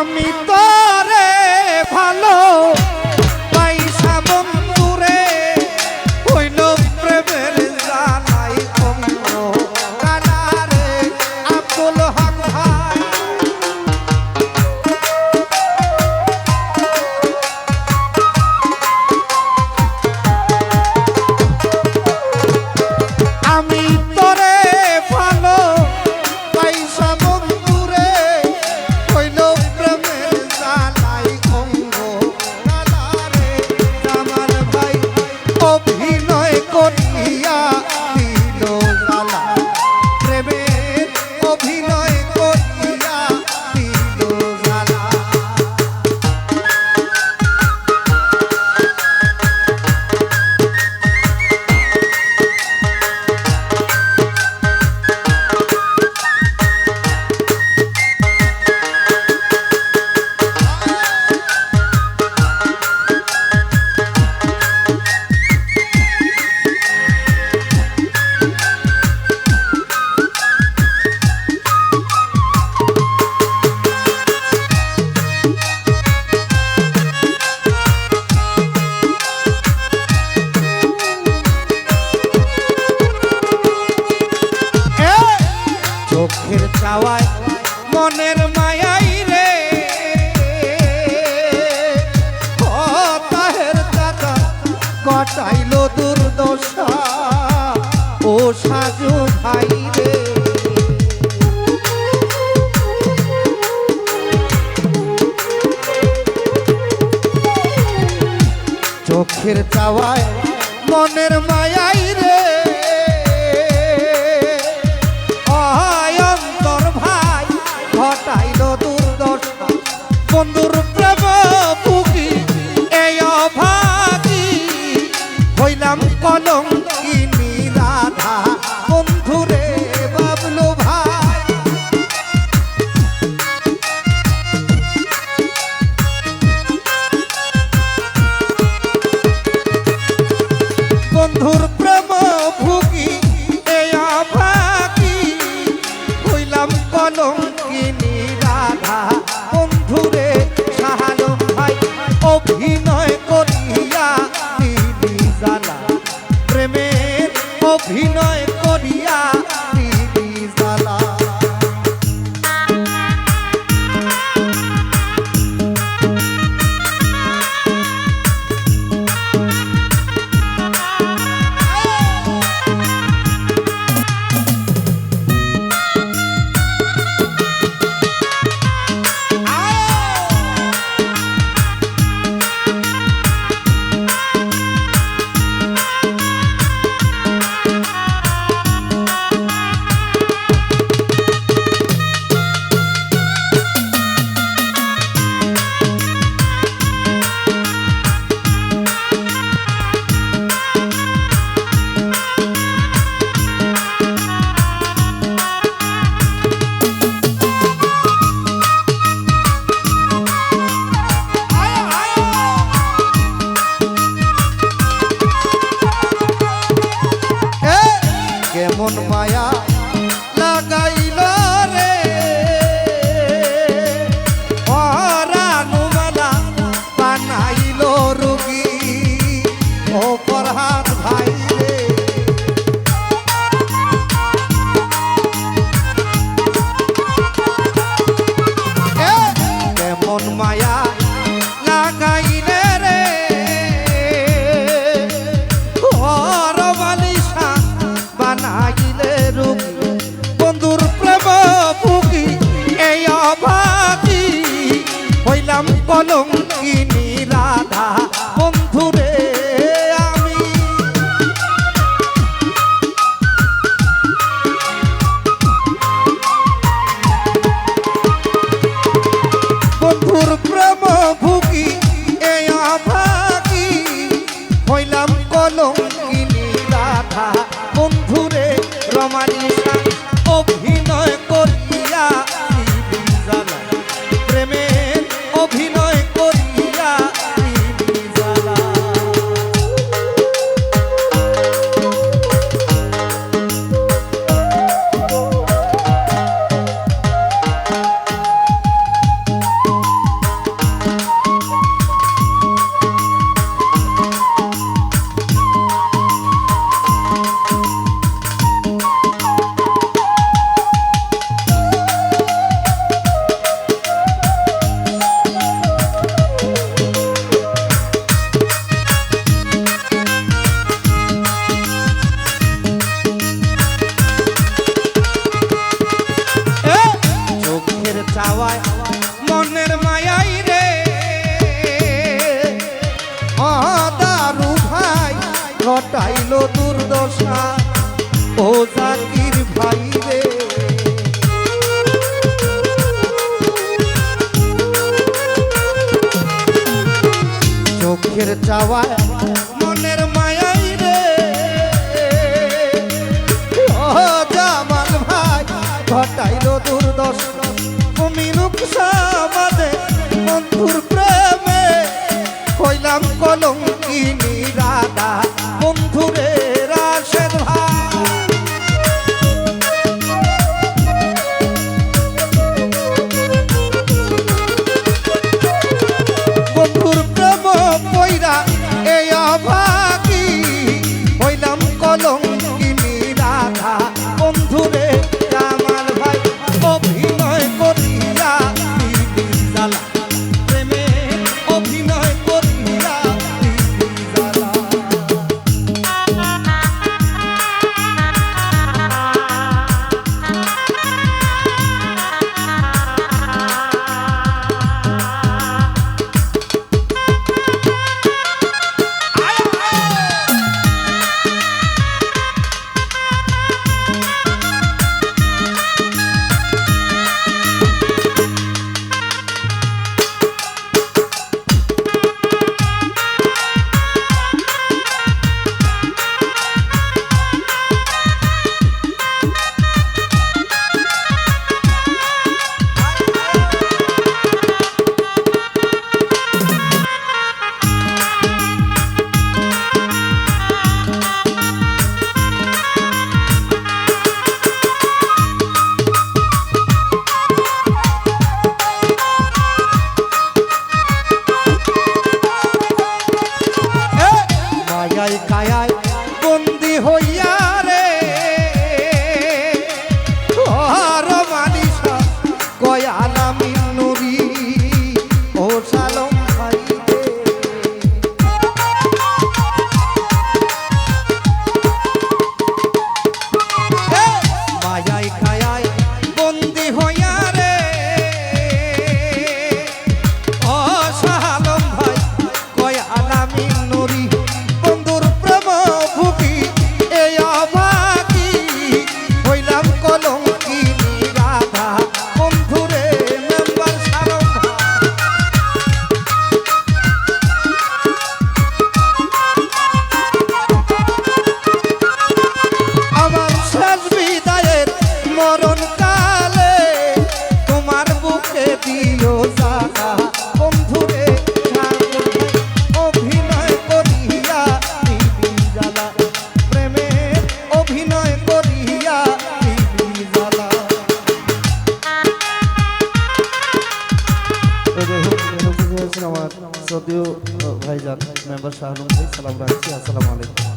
আমি তোরে ভালো পাইসা বন্ধুরে হইল প্রেমের জানাই অঙ্গ কানারে আব্দুল হক ভাই আমি তোরে ভালো পাইসা বন্ধুরে হইল প্রেমের জানাই অঙ্গ কানারে জামাল ভাই অভিনয় করিয়া দিল জালা প্রেমের অভিনয় করিয়া দিল জালা চোখের চাওয়ায় মনের মায়াই রে তাহের দাদা কটাইল দুর্দশা ও সাজু ভাই রে চোখের চাওয়ায় মনের মায়াই রে ঘটাইল দুর্দশা বন্ধুর প্রেম পুকি এই অভাগী হইলাম কলঙ্কিনী রাধা বন্ধুরে বাবলু ভাই বন্ধুর প্রেম ভুগি এই অভাগী হইলাম কলঙ্কিনী রাধা বন্ধুরে শাহালম ভাই অভিনয় করিয়া দিলি জালা প্রেমের অভিনয় করিয়া দিলি জালা কেমন মায়া লাগাইল রে অরানুমালা বানাইল রোগী ও পরহাত ভাই রে কেমন মায়া লাগাইলে রে বানাইলে রোগী বন্ধুর প্রেম পুকি এই অভাগী হইলাম কলঙ্কিনী রাধা বন্ধুরে আমি বন্ধুর প্রেম ভুগি এই অভাগী হইলাম কলঙ্কিনী রাধা বন্ধুরে রমানিসা অভিনয় করিয়া দিলি জালা প্রেমের অভিনয় করিয়া চাওয়ায় মনের মায়াই রে দারু ভাই ঘটাইল দুর্দশা ও জাকির ভাই রে চোখের চাওয়ায় মনের মায়াই রে ও জামাল ভাই ঘটাইল দুর্দশা মিনুক সাবাদে বন্ধুর প্রেমে কইলাম কলঙ্কিনী রাধা বন্ধুরে রাশেদ ভাই বন্ধুর প্রেম পইরা এই অভাগী হইলাম কলঙ্কিনী রাধা বন্ধুরে জামাল ভাই অভিনয় করিয়া দিদি জ্বালা প্রেমে অভিনয় করিয়া দিদি জ্বালা মায়ায় কায়ায় বন্দি হইয়া রে আর মানিসা গয়ালা মিনুরি ও সালম ভাই রে মায়ায় কায়ায় বন্দি হইয়া রে ও সালম ভাই গয়ালা মিনুরি মরণ কালে তোমার বুকে দিও জাগা বন্ধুরে অভিনয় করিয়া দিবি জ্বালা প্রেমে অভিনয় করিয়া দিবি জ্বালা আমার যদিও ভাইজান মেম্বার শাহরুখ ভাই সালাম রাখছি আসসালামু আলাইকুম।